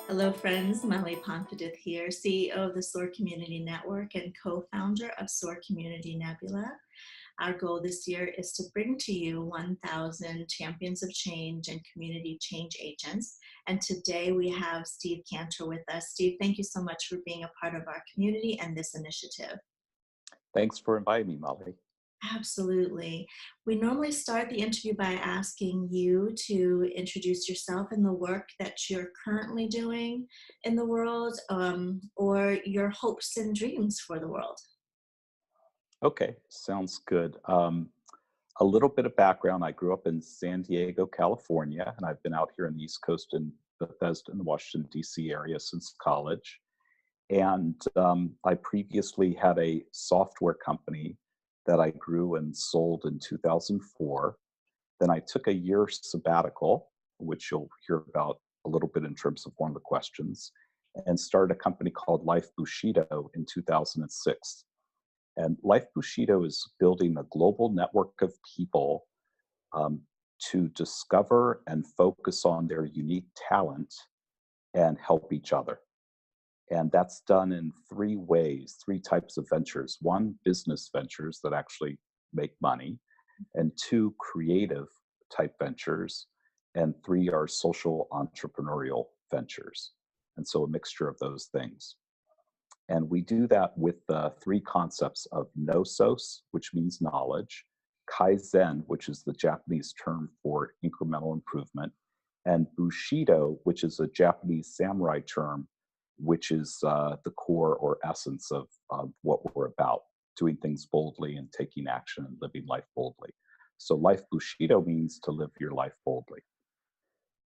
Hello, friends. Molly Pompadith here, CEO of the SOAR Community Network and co-founder of SOAR Community Nebula. Our goal this year is to bring to you 1,000 champions of change and community change agents. And today we have Steve Kantor with us. Steve, thank you so much for being a part of our community and this initiative. Thanks for inviting me, Molly. Absolutely. We normally start the interview by asking you to introduce yourself and the work that you're currently doing in the world, or your hopes and dreams for the world. Okay, sounds good. A little bit of background. I grew up in San Diego, California, and I've been out here on the East Coast in Bethesda in the Washington, D.C. area since college. And I previously had a software company that I grew and sold in 2004. Then I took a year sabbatical, which you'll hear about a little bit in terms of one of the questions, and started a company called Life Bushido in 2006. And Life Bushido is building a global network of people um, to discover and focus on their unique talent and help each other. And that's done in three ways, three types of ventures. One, business ventures that actually make money, and two, creative type ventures, and three are social entrepreneurial ventures. And so a mixture of those things. And we do that with the three concepts of Gnossos, which means knowledge, Kaizen, which is the Japanese term for incremental improvement, and Bushido, which is a Japanese samurai term, which is the core or essence of what we're about, doing things boldly and taking action and living life boldly. So Life Bushido means to live your life boldly.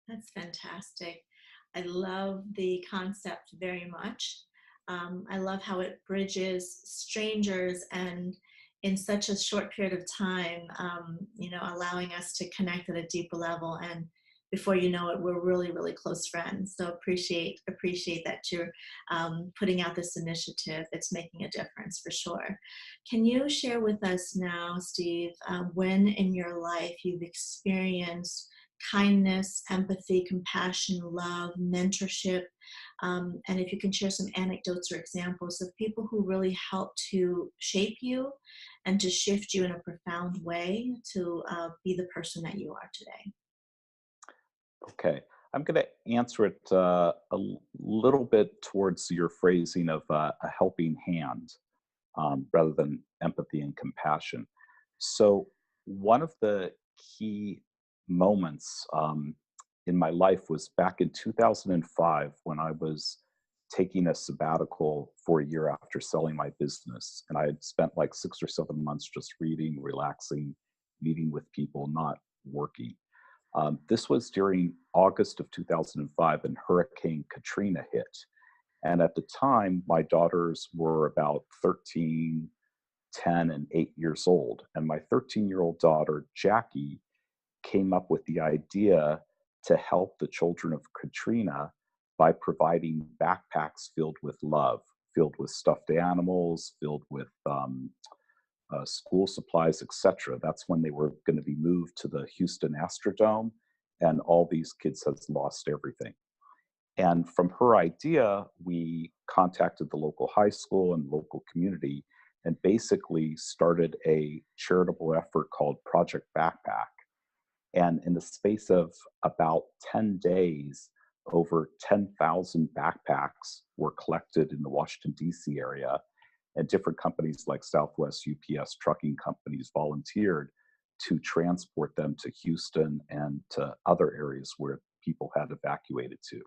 That's fantastic. I love the concept very much. I love how it bridges strangers and in such a short period of time, allowing us to connect at a deeper level. And before you know it, we're really, really close friends. So appreciate that you're putting out this initiative. It's making a difference for sure. Can you share with us now, Steve, when in your life you've experienced kindness, empathy, compassion, love, mentorship, and if you can share some anecdotes or examples of people who really helped to shape you and to shift you in a profound way to be the person that you are today. Okay, I'm going to answer it little bit towards your phrasing of a helping hand rather than empathy and compassion. So, one of the key moments in my life was back in 2005 when I was taking a sabbatical for a year after selling my business. And I had spent like 6 or 7 months just reading, relaxing, meeting with people, not working. This was during August of 2005, and Hurricane Katrina hit. And at the time, my daughters were about 13, 10, and 8 years old. And my 13-year-old daughter, Jackie, came up with the idea to help the children of Katrina by providing backpacks filled with love, filled with stuffed animals, filled with school supplies, etc. That's when they were going to be moved to the Houston Astrodome, and all these kids had lost everything. And from her idea, we contacted the local high school and local community and basically started a charitable effort called Project Backpack. And in the space of about 10 days, over 10,000 backpacks were collected in the Washington, D.C. area, and different companies like Southwest, UPS, trucking companies volunteered to transport them to Houston and to other areas where people had evacuated to.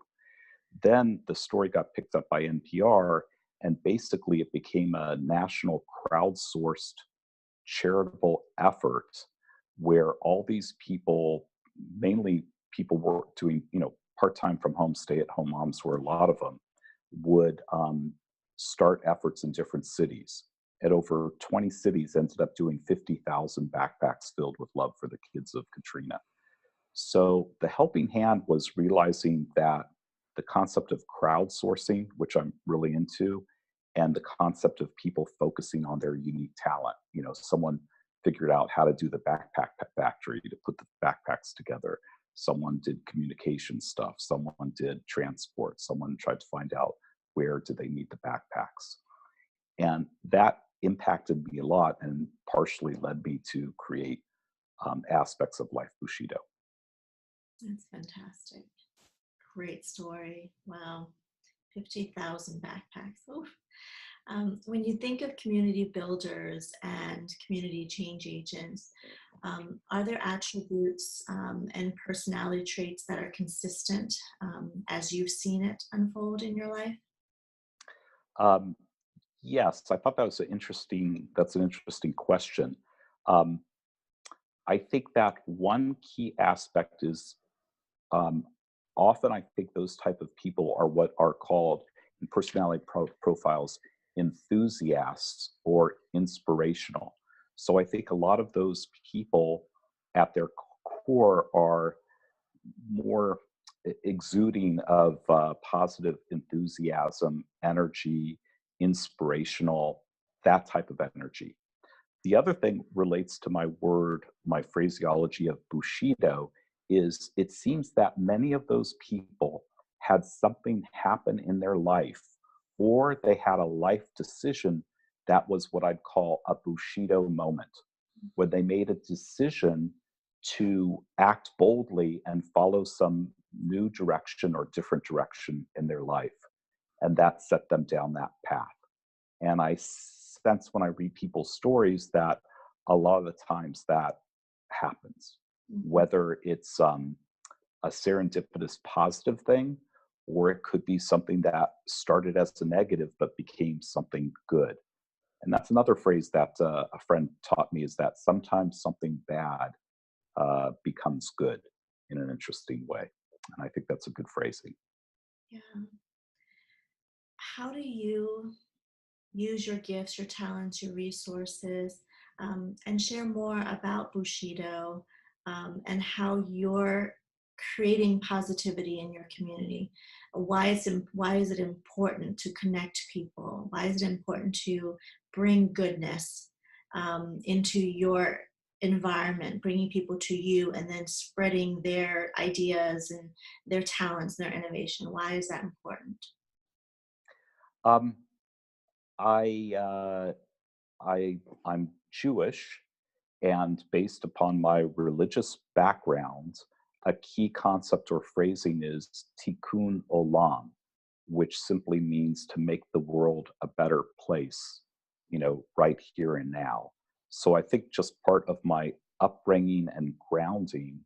Then the story got picked up by NPR, and basically it became a national crowdsourced charitable effort where all these people, mainly people were doing, part-time from home, stay-at-home moms were a lot of them, would start efforts in different cities. And over 20 cities ended up doing 50,000 backpacks filled with love for the kids of Katrina. So the helping hand was realizing that the concept of crowdsourcing, which I'm really into, and the concept of people focusing on their unique talent. Someone figured out how to do the backpack factory to put the backpacks together. Someone did communication stuff. Someone did transport. Someone tried to find out where did they need the backpacks. And that impacted me a lot and partially led me to create aspects of Life Bushido. That's fantastic. Great story. Wow. 50,000 backpacks. Oof. When you think of community builders and community change agents, are there attributes and personality traits that are consistent as you've seen it unfold in your life? Um, yes, I thought that was that's an interesting question. Um, I think that one key aspect is um, often I think those type of people are what are called in personality profiles enthusiasts or inspirational. So I think a lot of those people at their core are more exuding of positive enthusiasm, energy, inspirational, that type of energy. The other thing relates to my phraseology of Bushido, is it seems that many of those people had something happen in their life, or they had a life decision that was what I'd call a Bushido moment, when they made a decision to act boldly and follow some new direction or different direction in their life. And that set them down that path. And I sense when I read people's stories that a lot of the times that happens, Mhm. whether it's a serendipitous positive thing, or it could be something that started as a negative but became something good. And that's another phrase that a friend taught me, is that sometimes something bad becomes good in an interesting way. And I think that's a good phrasing. Yeah. How do you use your gifts, your talents, your resources, and share more about Bushido and how you're creating positivity in your community? Why is it important to connect people? Why is it important to bring goodness into your environment, bringing people to you, and then spreading their ideas and their talents and their innovation? Why is that important? Um, I, uh, I'm Jewish, and based upon my religious background, a key concept or phrasing is tikkun olam, which simply means to make the world a better place, right here and now. So I think just part of my upbringing and grounding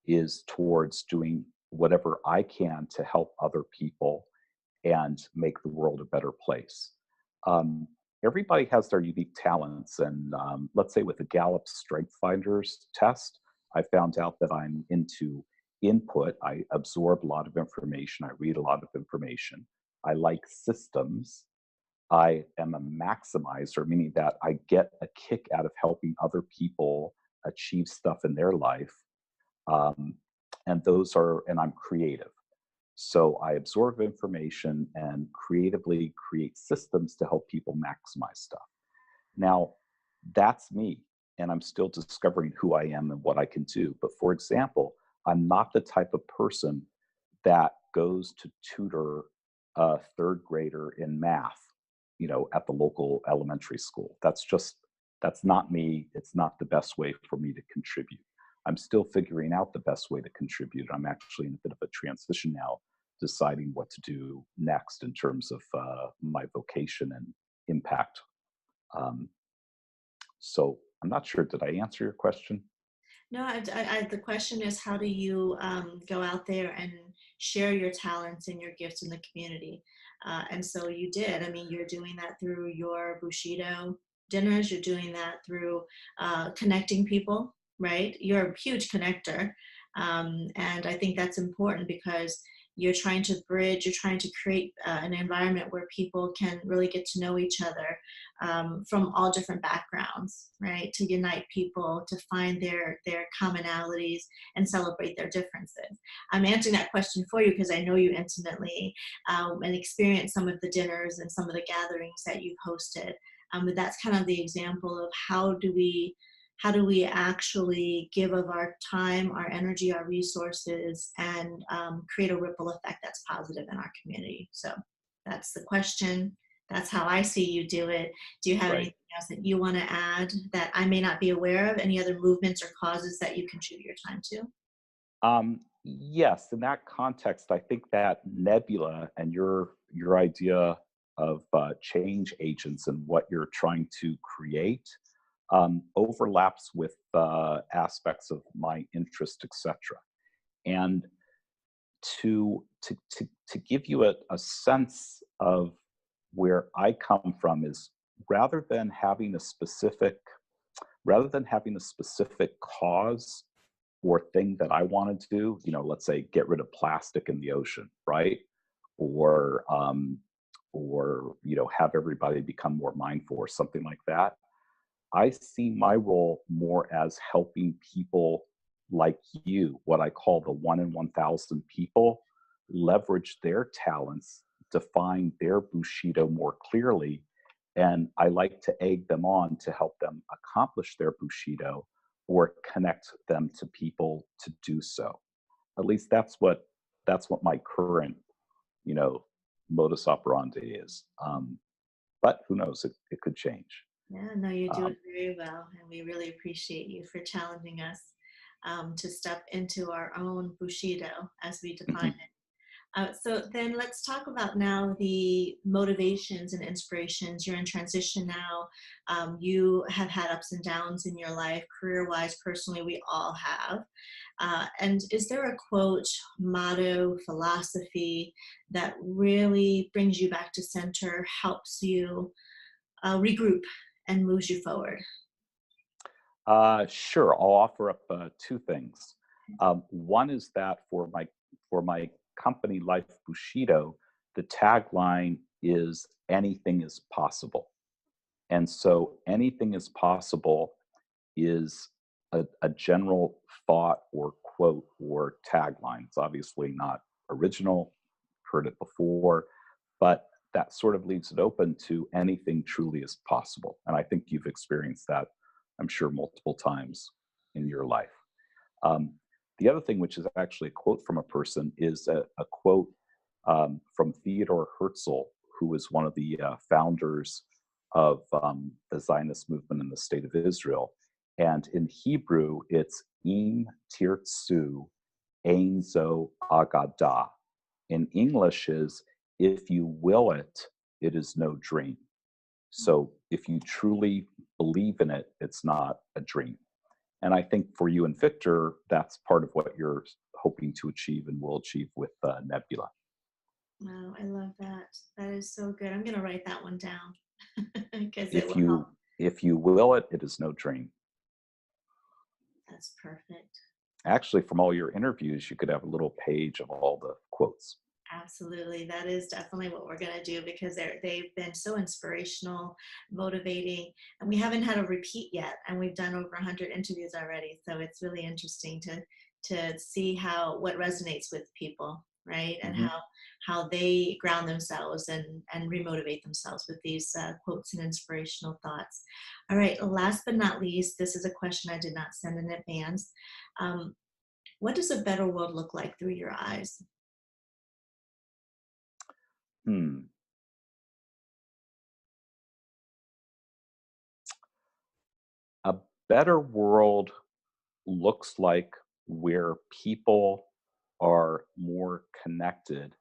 is towards doing whatever I can to help other people and make the world a better place. Um, Everybody has their unique talents, and let's say with the Gallup Strength Finders test, I found out that I'm into input. I absorb a lot of information. I read a lot of information. I like systems. I am a maximizer, meaning that I get a kick out of helping other people achieve stuff in their life. Um, and I'm creative. So I absorb information and creatively create systems to help people maximize stuff. Now, that's me, and I'm still discovering who I am and what I can do. But for example, I'm not the type of person that goes to tutor a third grader in math, at the local elementary school. That's not me. It's not the best way for me to contribute. I'm still figuring out the best way to contribute. I'm actually in a bit of a transition now, deciding what to do next in terms of my vocation and impact. Um, so I'm not sure. Did I answer your question? No, the question is, how do you go out there and share your talents and your gifts in the community? And so you did. I mean, you're doing that through your Bushido dinners. You're doing that through connecting people, right? You're a huge connector. And I think that's important because you're trying to bridge, you're trying to create an environment where people can really get to know each other from all different backgrounds, right? To unite people, to find their commonalities and celebrate their differences. I'm answering that question for you because I know you intimately and experienced some of the dinners and some of the gatherings that you've hosted. But that's kind of the example of how do we how do we actually give of our time, our energy, our resources, and create a ripple effect that's positive in our community? So that's the question. That's how I see you do it. Do you have Right. anything else that you want to add that I may not be aware of? Any other movements or causes that you contribute your time to? Yes, in that context, I think that nebula and your idea of change agents and what you're trying to create overlaps with aspects of my interest, etc. And to give you a sense of where I come from is rather than having a specific rather than having a specific cause or thing that I wanted to do, let's say get rid of plastic in the ocean, right? Or have everybody become more mindful or something like that. I see my role more as helping people like you, what I call the 1 in 1,000 people, leverage their talents, define their Bushido more clearly. And I like to egg them on to help them accomplish their Bushido or connect them to people to do so. At least that's what my current, you know, modus operandi is. But who knows? It could change. Yeah, no, you do Um, it very well, and we really appreciate you for challenging us to step into our own Bushido as we define mhm. it. So then let's talk about now the motivations and inspirations. You're in transition now. You have had ups and downs in your life, career-wise, personally, we all have. And is there a quote, motto, philosophy that really brings you back to center, helps you regroup, and moves you forward? Sure, I'll offer up two things. One is that for my company Life Bushido, the tagline is anything is possible. And so anything is possible is a general thought or quote or tagline. It's obviously not original, heard it before, but that sort of leaves it open to anything truly is possible. And I think you've experienced that, I'm sure, multiple times in your life. Um, the other thing, which is actually a quote from a person, is a quote from Theodore Herzl, who was one of the founders of the Zionist movement in the state of Israel. And in Hebrew, it's Im Tirtzu Ein Zo Agadah. In English is if you will it, it is no dream. So if you truly believe in it, it's not a dream. And I think for you and Victor, that's part of what you're hoping to achieve and will achieve with Nebula. Wow, I love that. That is so good. I'm going to write that one down because it If will help. you if you will it, it is no dream. That's perfect. Actually, from all your interviews, you could have a little page of all the quotes. Absolutely. That is definitely what we're going to do because they've been so inspirational, motivating, and we haven't had a repeat yet. And we've done over 100 interviews already. So it's really interesting to see what resonates with people, right? And Hmm. how they ground themselves and remotivate themselves with these quotes and inspirational thoughts. All right. Last but not least, this is a question I did not send in advance. Um, what does a better world look like through your eyes? Hmm. A better world looks like where people are more connected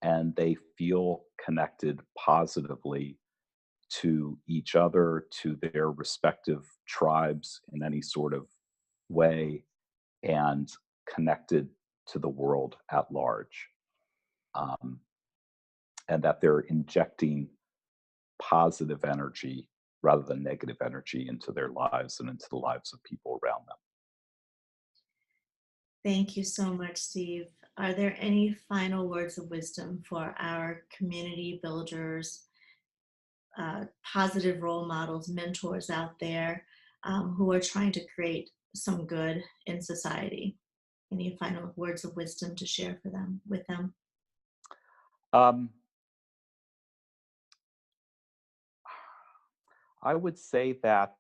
and they feel connected positively to each other, to their respective tribes in any sort of way, and connected to the world at large. Um, and that they're injecting positive energy rather than negative energy into their lives and into the lives of people around them. Thank you so much, Steve. Are there any final words of wisdom for our community builders, positive role models, mentors out there who are trying to create some good in society? Any final words of wisdom to share for them with them? Um, I would say that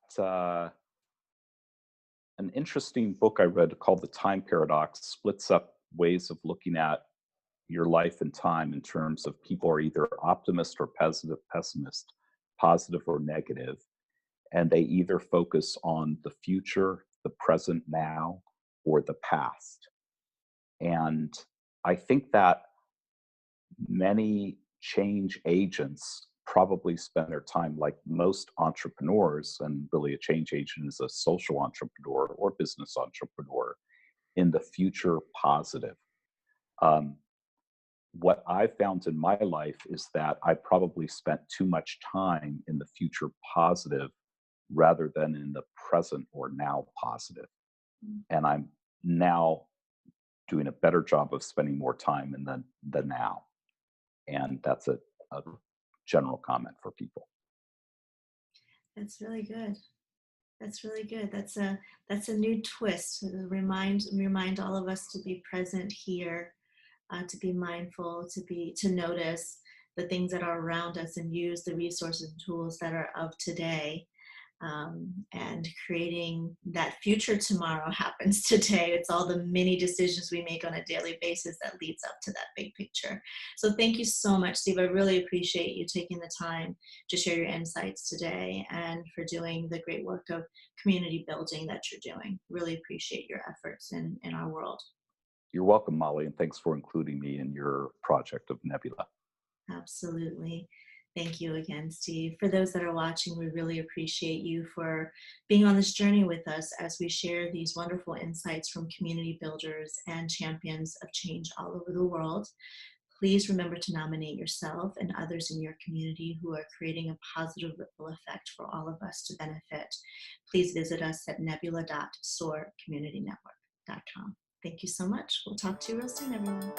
an interesting book I read called The Time Paradox splits up ways of looking at your life and time in terms of people are either optimist or pessimist, positive or negative, and they either focus on the future, the present now, or the past. And I think that many change agents probably spend their time, like most entrepreneurs, and really a change agent is a social entrepreneur or business entrepreneur, in the future positive. Um, what I've found in my life is that I probably spent too much time in the future positive rather than in the present or now positive. And I'm now doing a better job of spending more time in the now. And that's a general comment for people. That's really good. That's really good. That's a new twist to remind all of us to be present here, to be mindful, to notice the things that are around us and use the resources and tools that are of today. And creating that future tomorrow happens today. It's all the many decisions we make on a daily basis that leads up to that big picture. So thank you so much, Steve. I really appreciate you taking the time to share your insights today and for doing the great work of community building that you're doing. Really appreciate your efforts in our world. You're welcome, Molly, and thanks for including me in your project of Nebula. Absolutely. Thank you again, Steve. For those that are watching, we really appreciate you for being on this journey with us as we share these wonderful insights from community builders and champions of change all over the world. Please remember to nominate yourself and others in your community who are creating a positive ripple effect for all of us to benefit. Please visit us at nebula.soarcommunitynetwork.com. Thank you so much. We'll talk to you real soon, everyone.